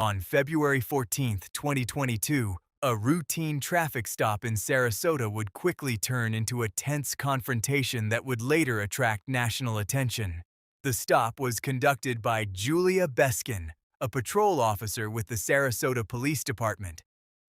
On February 14, 2022, a routine traffic stop in Sarasota would quickly turn into a tense confrontation that would later attract national attention. The stop was conducted by Julia Beskin, a patrol officer with the Sarasota Police Department.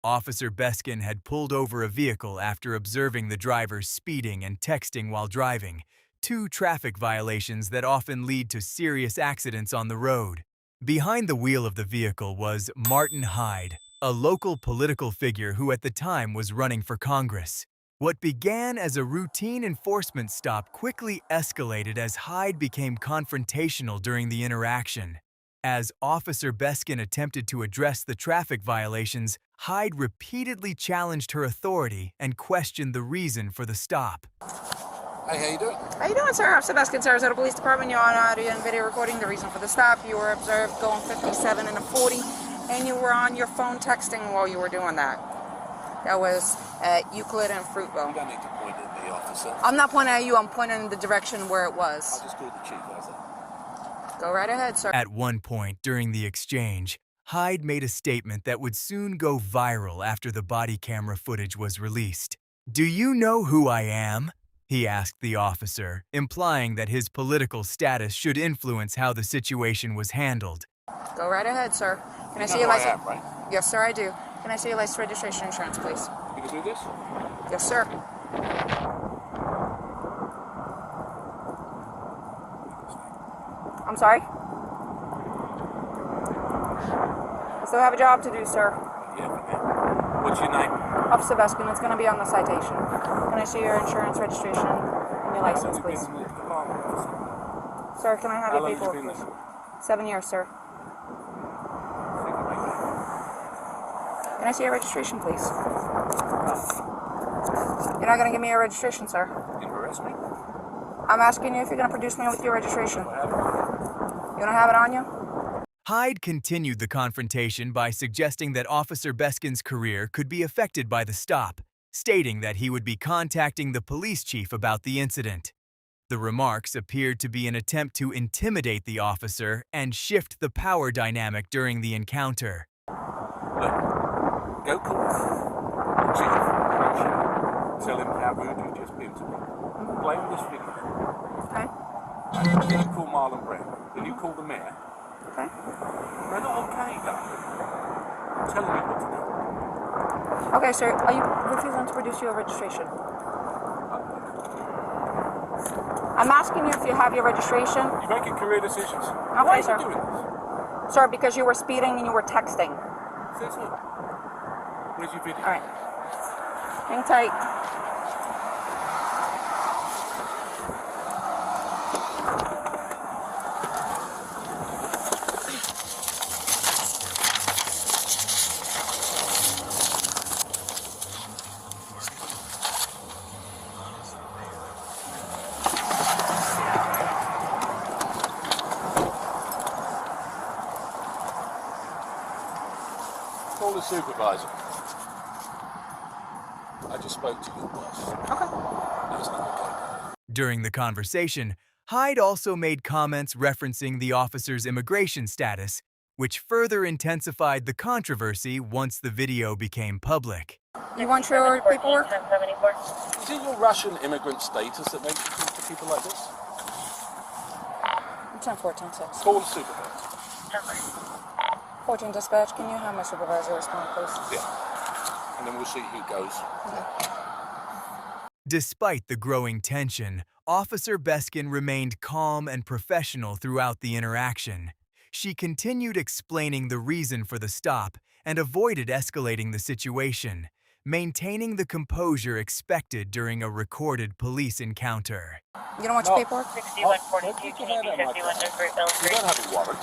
Officer Beskin had pulled over a vehicle after observing the driver speeding and texting while driving, two traffic violations that often lead to serious accidents on the road. Behind the wheel of the vehicle was Martin Hyde, a local political figure who at the time was running for Congress. What began as a routine enforcement stop quickly escalated as Hyde became confrontational during the interaction. As Officer Beskin attempted to address the traffic violations, Hyde repeatedly challenged her authority and questioned the reason for the stop. Hey, how you doing? How you doing, sir? Officer Beskin, Sarasota Police Department. You're on audio and video recording. The reason for the stop: you were observed going 57 and a 40, and you were on your phone texting while you were doing that. That was at Euclid and Fruitville. You don't need to point at me, officer. I'm not pointing at you. I'm pointing in the direction where it was. I just called the chief, how's that? Go right ahead, sir. At one point during the exchange, Hyde made a statement that would soon go viral after the body camera footage was released. "Do you know who I am?" he asked the officer, implying that his political status should influence how the situation was handled. Go right ahead, sir. Can I see You your know who license? I am, right? Yes, sir, I do. Can I see your license, registration, insurance, please? You can do this? Yes, sir. I'm sorry? I still have a job to do, sir. Yeah, okay. What's your name? Officer Beskin, it's going to be on the citation. Can I see your insurance, registration, and your license, please? Sir, can I have How your long have you paperwork, been please? there? 7 years, sir. Can I see your registration, please? You're not going to give me your registration, sir. You arrest me? I'm asking you if you're going to produce me with your registration. You don't have it on you? Hyde continued the confrontation by suggesting that Officer Beskin's career could be affected by the stop, stating that he would be contacting the police chief about the incident. The remarks appeared to be an attempt to intimidate the officer and shift the power dynamic during the encounter. Look, go call the chief. Tell him how rude you just been to me. Play with this video. Okay. Then you call Marlon Brown. Then you call the mayor. Okay. They're not okay, though. I'm telling you what to do. Okay, sir. Are you refusing to produce your registration? I'm asking you if you have your registration. You're making career decisions. Okay, Why are sir. you doing this? Sir, because you were speeding and you were texting. Says who? Where's your video? All right. Hang tight. Call the supervisor. I just spoke to your boss. Okay. That's not okay. During the conversation, Hyde also made comments referencing the officer's immigration status, which further intensified the controversy once the video became public. You want your paperwork? Is it your Russian immigrant status that makes you talk to people like this? 10-4-10-6. Call the supervisor. 14 dispatch, can you have my supervisor respond, please? Yeah. And then we'll see who goes. Despite the growing tension, Officer Beskin remained calm and professional throughout the interaction. She continued explaining the reason for the stop and avoided escalating the situation, maintaining the composure expected during a recorded police encounter. You don't want your paperwork? 6142, can you be 51 Great Bell You Street? don't have a warrant.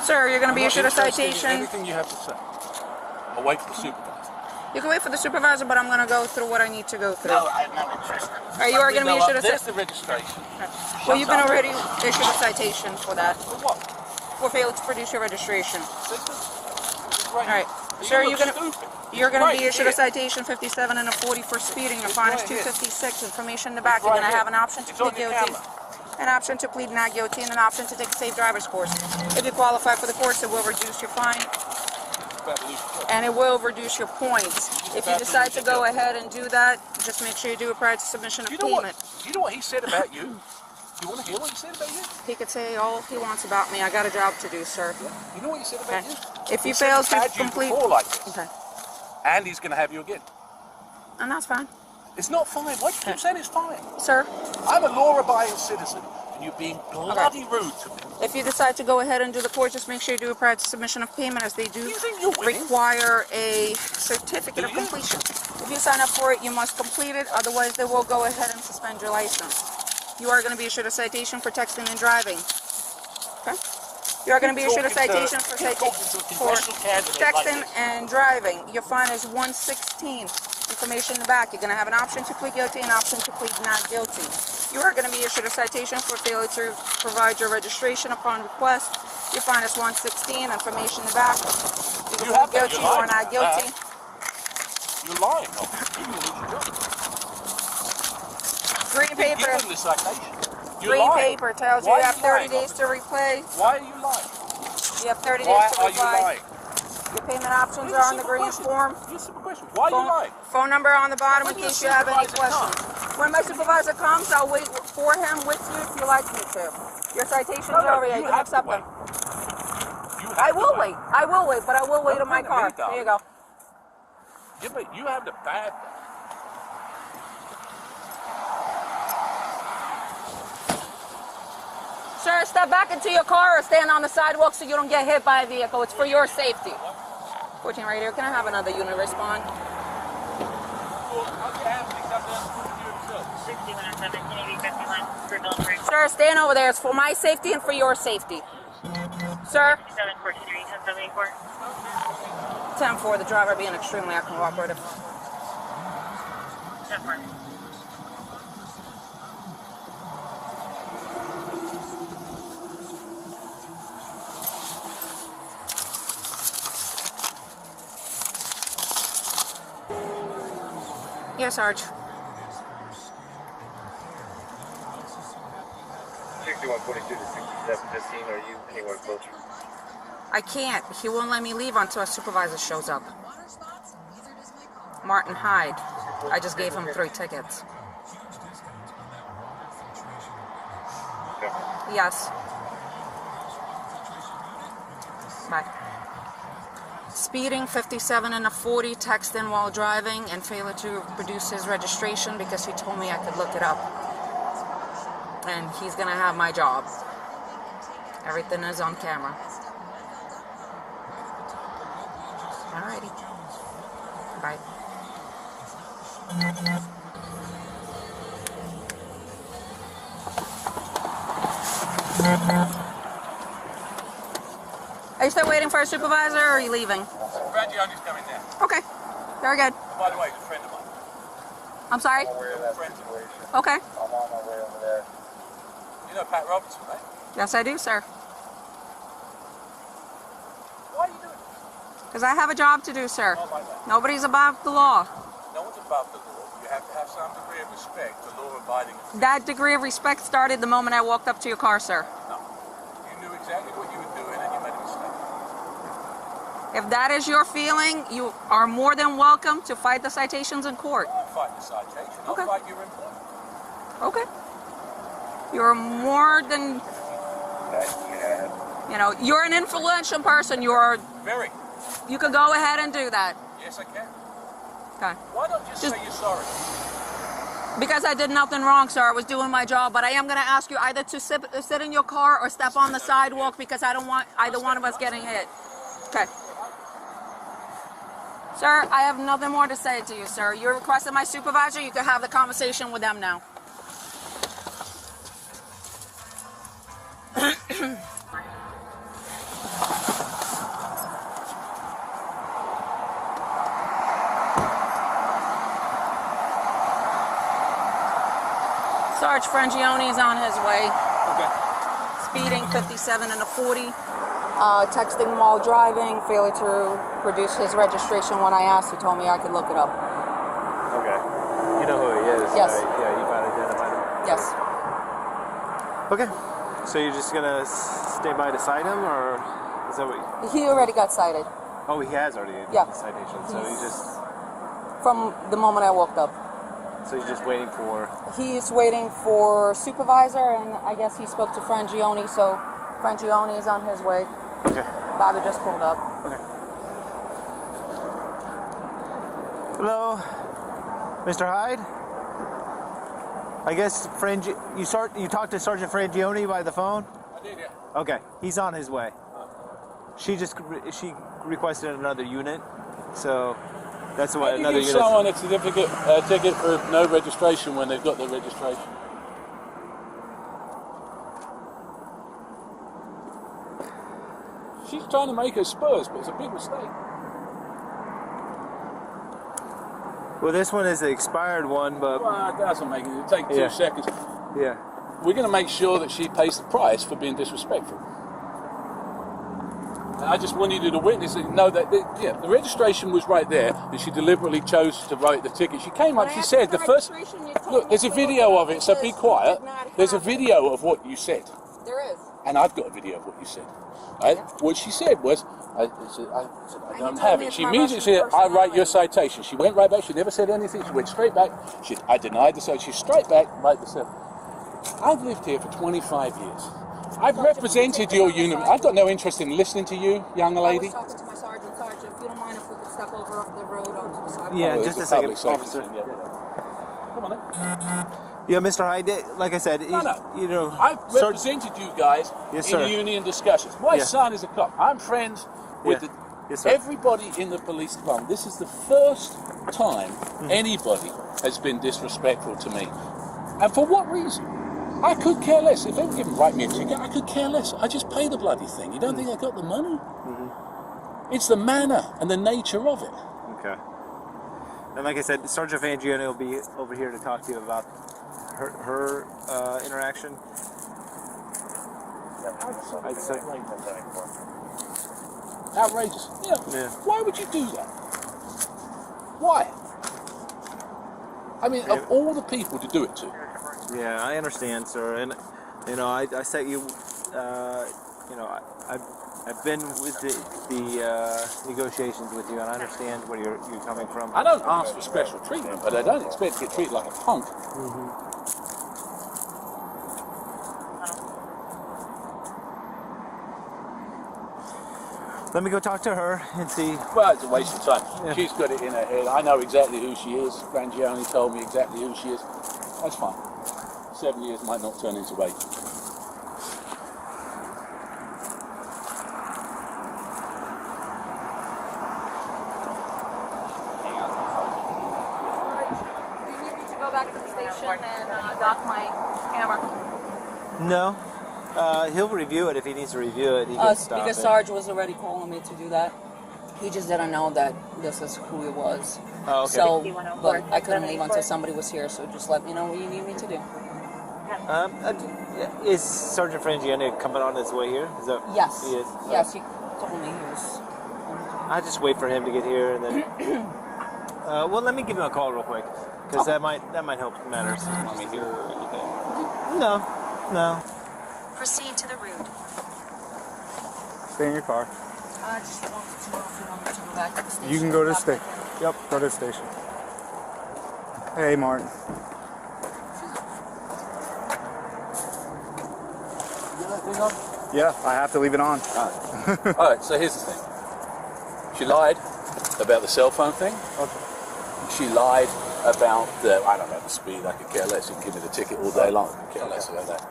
Sir, you're going to be I'm not issued a interested in citation. anything you have to say. I'll wait for the supervisor. You can wait for the supervisor, but I'm going to go through what I need to go through. No, I'm not interested. All right, you are going to be issued a There's citation. the registration. Well, you've been already issued a citation for that. For what? For failure to produce your registration. All right. Sir, you're gonna Right be issued here. a citation 57 and a 40 for speeding. Your fine is right here. $256. Information in the back. It's You're right gonna here. have an option to It's on plead your guilty. camera. an option to plead not guilty, and an option to take a safe driver's course. If you qualify for the course, it will reduce your fine, and it will reduce your points. If you decide to go ahead and do that, just make sure you do it prior to submission of payment. You know what he said about you? You want to hear what he said about you? He could say all he wants about me. I got a job to do, sir. Yeah. You know what he said about Okay. you? If you He said fail he's to had you complete... before like this. Okay. And he's going to have you again. And that's fine. It's not fine. Why do you keep saying it's fine? Sir, I'm a law-abiding citizen, and you're being bloody rude to me. if you decide to go ahead and do the course, just make sure you do it prior to submission of payment, as they do You think you're winning? require a certificate of Do you? completion. If you sign up for it, you must complete it, otherwise they will go ahead and suspend your license. You are going to be issued a citation for texting and driving. Okay? You are going to be issued a citation for texting and driving. Your fine is $116. Information in the back. You're going to have an option to plead guilty and an option to plead not guilty. You are going to be issued a citation for failure to provide your registration upon request. Your fine is $116. Information in the back. You can plead guilty or not guilty. You're lying. Green paper. Give him the citation. You're Green lying. paper tells you Why you are have you 30 lying, days to repay. Why are you lying? You have 30 days Why to are you reply. lying? Your payment options are on the green form. Here's a simple question. Why are you lying? Phone number on the bottom in When your case you have any supervisor questions. When my supervisor comes, I'll wait for him with you if you like me to. Your citation's over here. You can accept them. I will wait. I will wait, but I will wait in my car. There you go. Yeah, but you have the bad. Sir, step back into your car or stand on the sidewalk so you don't get hit by a vehicle. It's for your safety. 14 right here. Can I have another unit respond? 6117, Sir, stand over there. It's for my safety and for your safety. Sir? 743, 1074. 10-4, the driver being extremely uncooperative. 10-4. Yes, Sarge. 6142 to 6715, are you anywhere closer? I can't. He won't let me leave until a supervisor shows up. Martin Hyde. I just gave him 3 tickets. Okay. Yes. Bye. Speeding, 57 and a 40, texting while driving, and failure to produce his registration because he told me I could look it up. And he's gonna have my job. Everything is on camera. Alrighty. Bye. Are you still waiting for a supervisor, or are you leaving? Reggie, I'm just coming down. Okay. Very good. Oh, by the way, he's a friend of mine. I'm sorry? I'm aware of that situation. Okay. I'm on my way over there. You know Pat Robertson, right? Yes, I do, sir. Why are you doing this? Because I have a job to do, sir. Not like that. Nobody's above the law. No one's above the law. You have to have some degree of respect for law-abiding. That degree of respect started the moment I walked up to your car, sir. No. You knew exactly what you were doing and you made a mistake. If that is your feeling, you are more than welcome to fight the citations in court. I'll fight the citation. I'll Okay. fight your employment. Okay. You're more than, you know, you're an influential person. Very. You could go ahead and do that. Yes, I can. Okay. Why don't you just say you're sorry? Because I did nothing wrong, sir. I was doing my job, but I am going to ask you either to sit in your car or step on the sidewalk because I don't want either one of us getting hit. Okay. Sir, I have nothing more to say to you, sir. You requested my supervisor. You can have the conversation with them now. Sarge Frangione is on his way. Okay. Speeding, 57 and a 40. Texting while driving, failure to produce his registration. When I asked, he told me I could look it up. Okay. You know who he is? Yes. Right? Yeah, you might identify him. Yes. Okay. So you're just gonna stay by to cite him, or is that what? He already got cited Oh, he has already Yeah. the citation. So you just from the moment I woke up. you're just waiting for. He's waiting for supervisor, and I guess he spoke to Frangione, so Frangione is on his way. Okay. Bobby just pulled up. Okay. Hello, Mr. Hyde. I guess you talked to Sergeant Frangione by the phone? I did, yeah. Okay, he's on his way. She requested another unit, so that's what How do another you give unit. someone a certificate, ticket for no registration when they've got their registration? She's trying to make her Spurs, but it's a big mistake. Well, this one is the expired one, but Well, that doesn't make it. It'll take 2 Yeah. seconds. yeah. We're going to make sure that she pays the price for being disrespectful. And I just wanted you to witness and know that the registration was right there, and she deliberately chose to write the ticket. She came up, she said the first. Look, there's a video of it, so be quiet. There's a video of what you said, There is. and I've got a video of what you said. Right? What she said was, I said, I don't have it. She immediately said, I write your citation. She went right back. She never said anything. She went straight back. I denied the citation. She's straight back, right the seven. I've lived here for 25 years. I've represented your unit. I've got no interest in listening to you, young lady. I was talking to my sergeant. Sergeant, if you don't mind if we could step over the road onto the sidewalk. Yeah, Oh, just a it's second, public safety officer. thing, yeah. Come on then. Yeah, Mr. Hyde, like I said, No. you know, I've represented you guys Yes, in sir. union discussions. My Yeah. son is a cop. I'm friends with Yeah. Yes, sir. everybody in the police department. This is the first time anybody has been disrespectful to me. And for what reason? I could care less. If they were going to write me a ticket, I could care less. I just pay the bloody thing. You don't think I got the money? It's the manner and the nature of it. Okay. And like I said, Sergeant Frangione will be over here to talk to you about her interaction. I'd say. Outrageous. Yeah. Why would you do that? Why? I mean, of all the people to do it to. Yeah, I understand, sir, and you know, I set you. You know, I've been with the negotiations with you, and I understand where you're coming from. I don't ask for special treatment, but I don't expect to get treated like a punk. Let me go talk to her and see. Well, it's a waste of time. Yeah. She's got it in her head. I know exactly who she is. Frangione told me exactly who she is. That's fine. 7 years might not turn into 8. Do you need me to go back to the station and dock my camera? No. He'll review it if he needs to review it. He can stop Because it. Sarge was already calling me to do that. He just didn't know that this is who it was. Oh, okay. So, but I couldn't leave until somebody was here, so just let me know what you need me to do. Is Sergeant Frangione coming on his way here? Is that Yes. He is. Yes, he told me he was. I just wait for him to get here, and then. Well, let me give him a call real quick, because that might help matters. Want me here or anything? No. Proceed to the route. Stay in your car. I just wanted to know if you want me to go back to the station. You can go to the Dock station. my Yep, go to the station. Hey, Martin. You let thing on? Yeah, I have to leave it on. All right, so here's the thing. She lied about the cell phone thing. Okay. She lied about the, I don't know, the speed. I could care less. You can give me the ticket all day long. I could care less about that.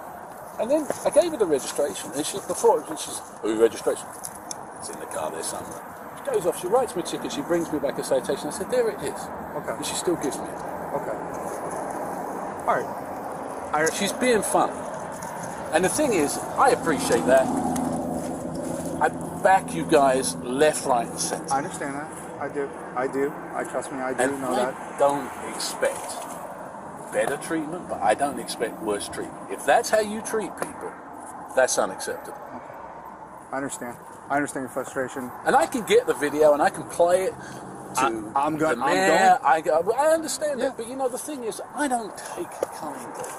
And then I gave her the registration. And she's, who registration? It's in the car there somewhere. She goes off, she writes me a ticket, she brings me back a citation. I said, there it is. Okay. And she still gives me it. Okay. All right. She's being fun. And the thing is, I appreciate that. I back you guys left, right, and centre. I understand that. I do. Trust me, I do And know I that. don't expect better treatment, but I don't expect worse treatment. If that's how you treat people, that's unacceptable. I understand. I understand your frustration. And I can get the video and I can play it to I'm the going. mayor. I understand that, but you know the thing is, I don't take kindly.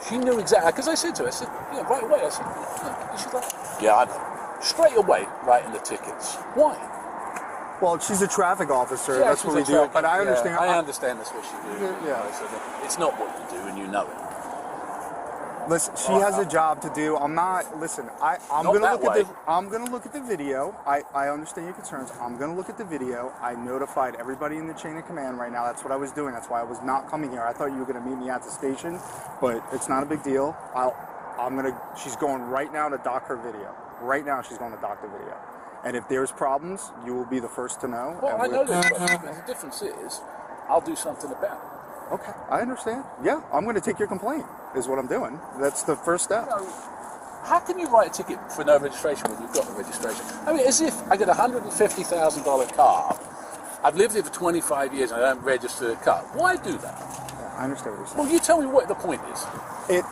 She knew exactly, because I said to her, I said, yeah, right away, I said, yeah. And she's like, yeah, I know. Straight away, writing the tickets. Why? Well, she's a traffic officer. Yeah, That's what we do. But I understand. I understand that's what she do. Yeah. So it's not what you do, and you know it. Listen, she has a job to do. I'm not. Listen, I'm Not gonna that look way. at the. I'm gonna look at the video. I understand your concerns. I'm gonna look at the video. I notified everybody in the chain of command right now. That's what I was doing. That's why I was not coming here. I thought you were gonna meet me at the station, but it's not a big deal. She's going right now to dock her video. Right now, she's going to dock the video. And if there's problems, you will be the first to know. Well, I know there's problems, but the difference is, I'll do something about it. Okay, I understand. Yeah, I'm going to take your complaint, is what I'm doing. That's the first step. You know, how can you write a ticket for no registration when you've got the registration? I mean, as if I get a $150,000 car, I've lived here for 25 years and I don't register the car. Why do that? Yeah, I understand what you're saying. Well, you tell me what the point is.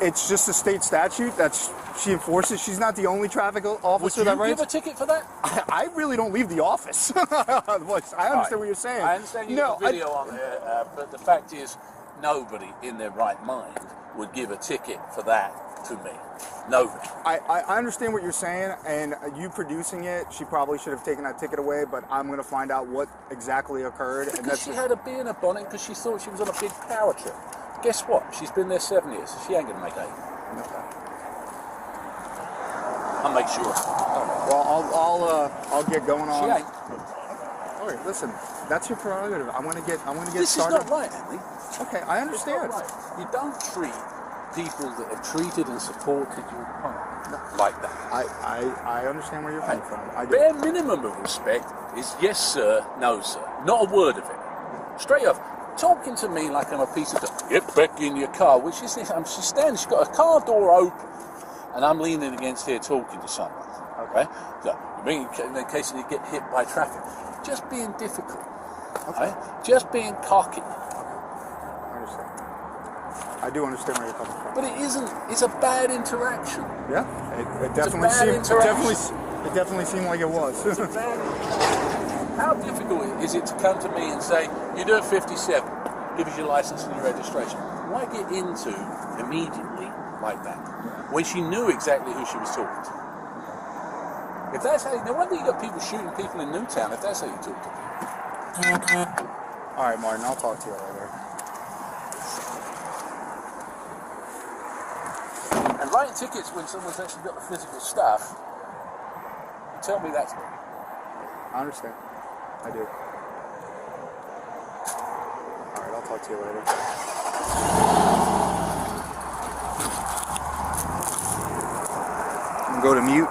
It's just a state statute that she enforces. She's not the only traffic Would officer you that give writes. a ticket for that? I really don't leave the office. I understand what you're saying. I understand you have a video on there, but the fact is, nobody in their right mind would give a ticket for that to me. Nobody. I understand what you're saying, and you producing it, she probably should have taken that ticket away, but I'm going to find out what exactly occurred. Because she had a bee in her bonnet because she thought she was on a big power trip. Guess what? She's been there 7 years. She ain't going to make 8. I'll make sure. Well, I'll get going on. She ain't. All right, listen, that's your prerogative. I'm going to get This started. is not right, Andy. Okay, I understand. It's not right. You don't treat people that have treated and supported you like that. I understand where you're coming from. I do. Bare minimum of respect is yes sir, no sir. Not a word of it. Straight off. Talking to me like I'm a piece of dirt. Get back in your car. Which is this? She's standing, she's got a car door open, and I'm leaning against here talking to someone. Okay? So, in case you get hit by traffic. Just being difficult. Okay? Just being cocky. I understand. I do understand where you're coming from. But it isn't. It's a bad interaction. Yeah, it definitely bad it definitely seemed like it was. It's a bad interaction. How difficult is it to come to me and say, you're doing 57, give us your license and your registration? Why get into immediately like that when she knew exactly who she was talking to? If that's how, no wonder you got people shooting people in Newtown if that's how you talk to people. All right, Martin, I'll talk to you later. And writing tickets when someone's actually got the physical stuff, you tell me that's me. I understand. I do. All right, I'll talk to you later. I'm going to go to mute.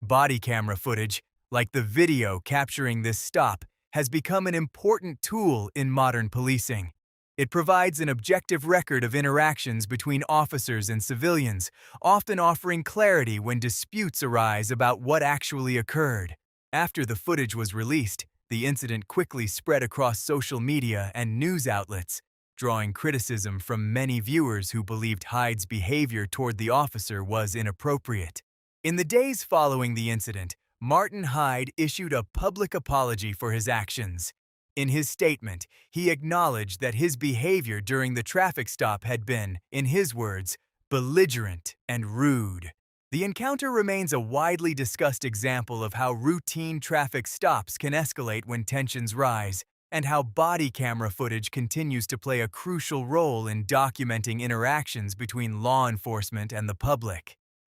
Body camera footage, like the video capturing this stop, has become an important tool in modern policing. It provides an objective record of interactions between officers and civilians, often offering clarity when disputes arise about what actually occurred. After the footage was released, the incident quickly spread across social media and news outlets, drawing criticism from many viewers who believed Hyde's behavior toward the officer was inappropriate. In the days following the incident, Martin Hyde issued a public apology for his actions. In his statement, he acknowledged that his behavior during the traffic stop had been, in his words, belligerent and rude. The encounter remains a widely discussed example of how routine traffic stops can escalate when tensions rise, and how body camera footage continues to play a crucial role in documenting interactions between law enforcement and the public.